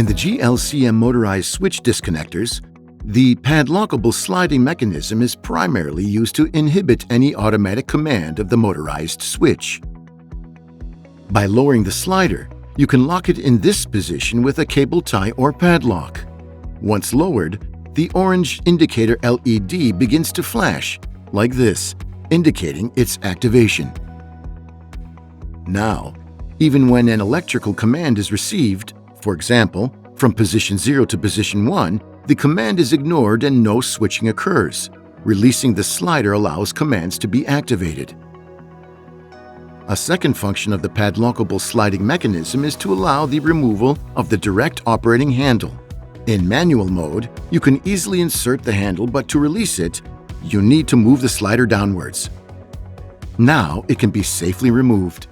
In the GLCM Motorized Switch Disconnectors, the padlockable sliding mechanism is primarily used to inhibit any automatic command of the motorized switch. By lowering the slider, you can lock it in this position with a cable tie or padlock. Once lowered, the orange indicator LED begins to flash, like this, indicating its activation. Now, even when an electrical command is received, for example, from position 0 to position 1, the command is ignored and no switching occurs. Releasing the slider allows commands to be activated. A second function of the padlockable sliding mechanism is to allow the removal of the direct operating handle. In manual mode, you can easily insert the handle, but to release it, you need to move the slider downwards. Now it can be safely removed.